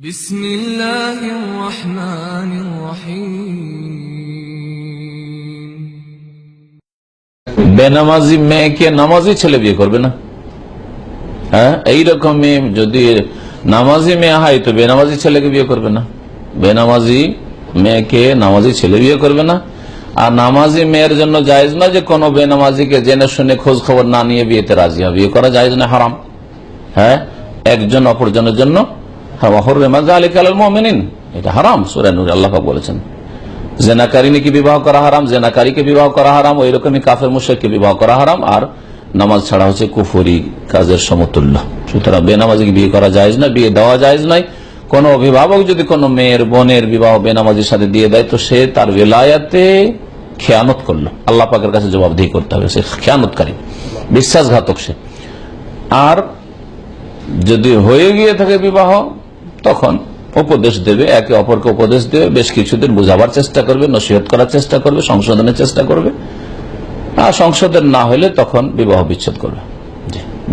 বিসমিল্লাহির রহমানির রহিম। বেনামাজি মেয়েকে নামাজি ছেলে বিয়ে করবে না? হ্যাঁ, এইরকম মেয়ে যদি নামাজি মেয়ে হয় তো বেনামাজি ছেলেকে বিয়ে করবে না। বেনামাজি মেয়েকে নামাজি ছেলে বিয়ে করবে না। আর নামাজি মেয়ের জন্য জায়েজ না যে কোনো বেনামাজিকে জেনে শুনে খোঁজ খবর না নিয়ে বিয়েতে রাজি হবে। বিয়ে করা জায়েজ না, হারাম। হ্যাঁ, একজন অপরজনের জন্য এটা হারাম। সূরা নূর আল্লাহ পাক বলেছেন জেনাকারিনীকে বিবাহ করা হারাম, জেনাকারীকে বিবাহ করা হারাম, ওই রকমই কাফের মুশরিককে বিবাহ করা হারাম। আর নামাজ ছাড়া হচ্ছে কুফরি কাজের সমতুল্য। সুতরাং বেনামাজিকে বিয়ে করা জায়েজ না, বিয়ে দেওয়া জায়েজ নাই। কোন অভিভাবক যদি কোনো মেয়ের বোনের বিবাহ বেনামাজির সাথে দিয়ে দেয় তো সে তার বেলায়াতে খেয়ানত করলো, আল্লাহ পাকের কাছে জবাবদিহি করতে হবে। সে খেয়ানতকারী, বিশ্বাসঘাতক সে। আর যদি হয়ে গিয়ে থাকে বিবাহ, তখন উপদেশ দেবে, একে অপরকে উপদেশ দেবে, বেশ কিছুদিন বোঝাবার চেষ্টা করবে, নসিহত করার চেষ্টা করবে, সংশোধনের চেষ্টা করবে। আর সংশোধন না হলে তখন বিবাহ বিচ্ছেদ করবে।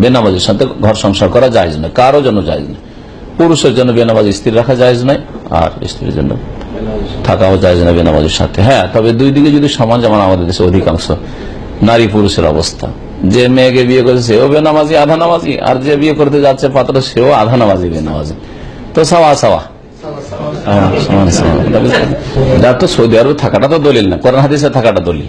বেনামাজির সাথে ঘর সংসার করা জায়েজ নয়, কারোর জন্য জায়েজ নয়। পুরুষের জন্য বেনামাজি স্ত্রী রাখা জায়েজ নয়, আর স্ত্রীর জন্য থাকাও জায়েজ না বেনামাজির সাথে। হ্যাঁ, তবে দুই দিকে যদি সমান, যেমন আমাদের দেশে অধিকাংশ নারী পুরুষের অবস্থা, যে মেয়েকে বিয়ে করেছে সেও বেনামাজি আধা নামাজি, আর যে বিয়ে করতে যাচ্ছে পাত্র সেও আধা নামাজি বেনামাজি, তো সাওয়া সাওয়া। তো সৌদি আরবে থাকাটা তো দলিল না, কোরআন হাদিসে থাকাটা দলিল।